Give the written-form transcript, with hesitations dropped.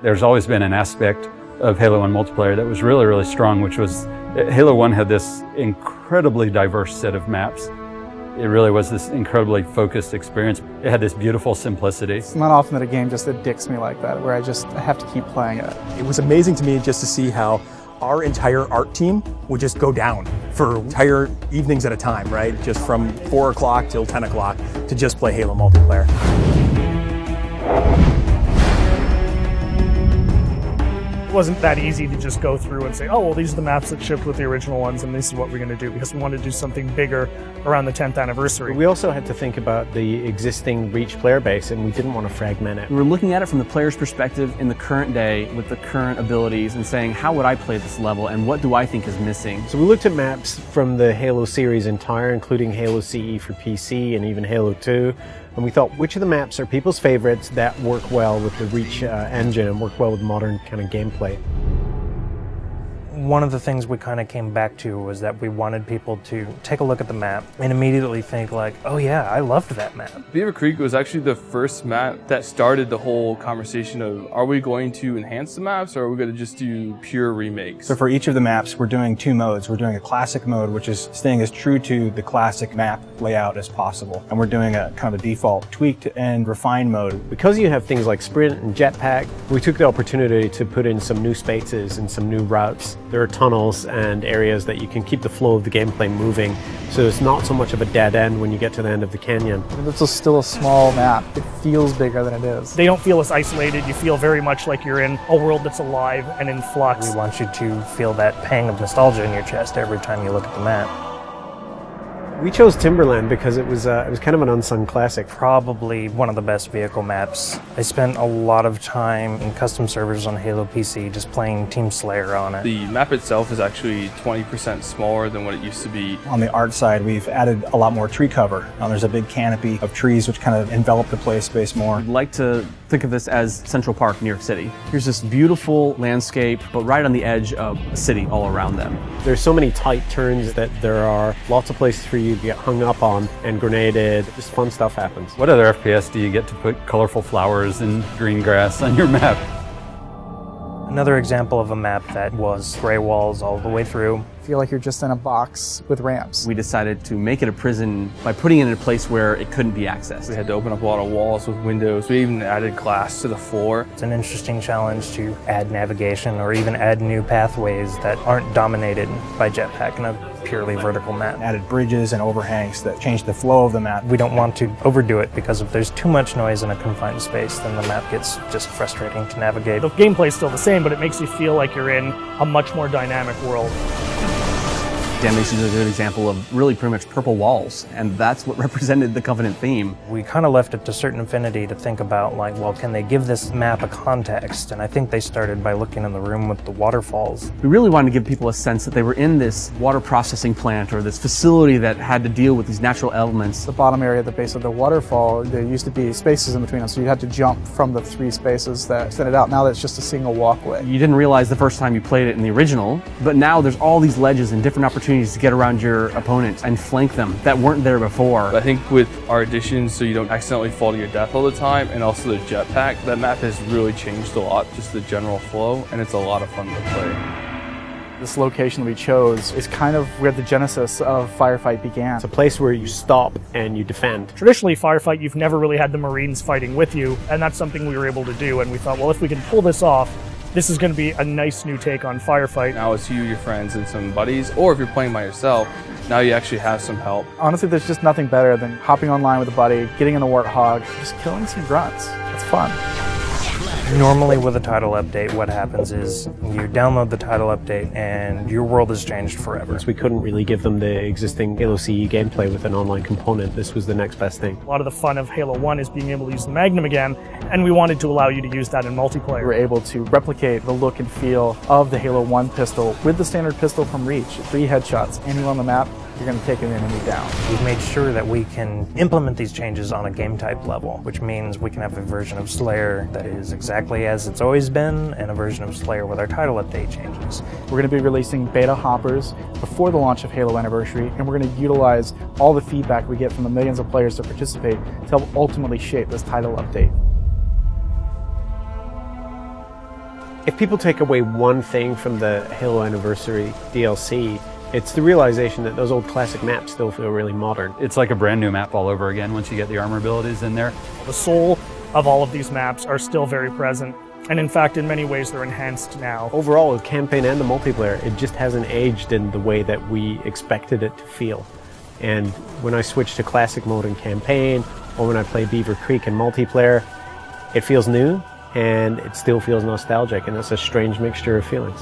There's always been an aspect of Halo 1 multiplayer that was really, really strong, which was Halo 1 had this incredibly diverse set of maps. It really was this incredibly focused experience. It had this beautiful simplicity. It's not often that a game just addicts me like that, where I have to keep playing it. It was amazing to me just to see how our entire art team would just go down for entire evenings at a time, right? Just from 4 o'clock till 10 o'clock to just play Halo multiplayer. It wasn't that easy to just go through and say, oh, well, these are the maps that shipped with the original ones and this is what we're going to do, because we wanted to do something bigger around the 10th anniversary. We also had to think about the existing Reach player base, and we didn't want to fragment it. We were looking at it from the player's perspective in the current day with the current abilities and saying, how would I play this level and what do I think is missing? So we looked at maps from the Halo series entire, including Halo CE for PC and even Halo 2. And we thought, which of the maps are people's favorites that work well with the Reach engine and work well with modern kind of gameplay? One of the things we kind of came back to was that we wanted people to take a look at the map and immediately think like, oh yeah, I loved that map. Beaver Creek was actually the first map that started the whole conversation of, are we going to enhance the maps or are we going to just do pure remakes? So for each of the maps, we're doing 2 modes. We're doing a classic mode, which is staying as true to the classic map layout as possible. And we're doing a kind of a default tweaked and refined mode. Because you have things like sprint and jetpack, we took the opportunity to put in some new spaces and some new routes. There are tunnels and areas that you can keep the flow of the gameplay moving, so it's not so much of a dead end when you get to the end of the canyon. It's still a small map. It feels bigger than it is. They don't feel as isolated. You feel very much like you're in a world that's alive and in flux. We want you to feel that pang of nostalgia in your chest every time you look at the map. We chose Timberland because it was kind of an unsung classic. Probably one of the best vehicle maps. I spent a lot of time in custom servers on Halo PC just playing Team Slayer on it. The map itself is actually 20% smaller than what it used to be. On the art side, we've added a lot more tree cover. There's a big canopy of trees which kind of envelop the play space more. I'd like to think of this as Central Park, New York City. Here's this beautiful landscape, but right on the edge of a city all around them. There's so many tight turns that there are lots of places for you to get hung up on and grenaded. Just fun stuff happens. What other FPS do you get to put colorful flowers and green grass on your map? Another example of a map that was gray walls all the way through. I feel like you're just in a box with ramps. We decided to make it a prison by putting it in a place where it couldn't be accessed. We had to open up a lot of walls with windows. We even added glass to the floor. It's an interesting challenge to add navigation or even add new pathways that aren't dominated by jetpack in a purely vertical map. Added bridges and overhangs that change the flow of the map. We don't want to overdo it because if there's too much noise in a confined space, then the map gets just frustrating to navigate. The gameplay's still the same, but it makes you feel like you're in a much more dynamic world. Damnation is a good example of really pretty much purple walls, and that's what represented the Covenant theme. We kind of left it to certain affinity to think about, like, well, can they give this map a context? And I think they started by looking in the room with the waterfalls. We really wanted to give people a sense that they were in this water processing plant or this facility that had to deal with these natural elements. The bottom area at the base of the waterfall, there used to be spaces in between them, so you had to jump from the 3 spaces that extended out. Now that's just a single walkway. You didn't realize the first time you played it in the original, but now there's all these ledges and different opportunities to get around your opponents and flank them that weren't there before. I think with our additions, so you don't accidentally fall to your death all the time, and also the jetpack, that map has really changed a lot, just the general flow, and it's a lot of fun to play. This location we chose is kind of where the genesis of Firefight began. It's a place where you stop and you defend. Traditionally, Firefight, you've never really had the Marines fighting with you, and that's something we were able to do, and we thought, well, if we can pull this off, this is going to be a nice new take on Firefight. Now it's you, your friends, and some buddies, or if you're playing by yourself, now you actually have some help. Honestly, there's just nothing better than hopping online with a buddy, getting in the Warthog, just killing some grunts. It's fun. Normally with a title update, what happens is you download the title update and your world has changed forever. So we couldn't really give them the existing Halo CE gameplay with an online component. This was the next best thing. A lot of the fun of Halo 1 is being able to use the Magnum again, and we wanted to allow you to use that in multiplayer. We're able to replicate the look and feel of the Halo 1 pistol with the standard pistol from Reach. 3 headshots, anywhere on the map, you're going to take an enemy down. We've made sure that we can implement these changes on a game type level, which means we can have a version of Slayer that is exactly as it's always been, and a version of Slayer with our title update changes. We're going to be releasing beta hoppers before the launch of Halo Anniversary, and we're going to utilize all the feedback we get from the millions of players that participate to help ultimately shape this title update. If people take away one thing from the Halo Anniversary DLC, it's the realization that those old classic maps still feel really modern. It's like a brand new map all over again once you get the armor abilities in there. The soul of all of these maps are still very present, and in fact, in many ways, they're enhanced now. Overall, the campaign and the multiplayer, it just hasn't aged in the way that we expected it to feel. And when I switch to classic mode in campaign, or when I play Beaver Creek in multiplayer, it feels new, and it still feels nostalgic, and it's a strange mixture of feelings.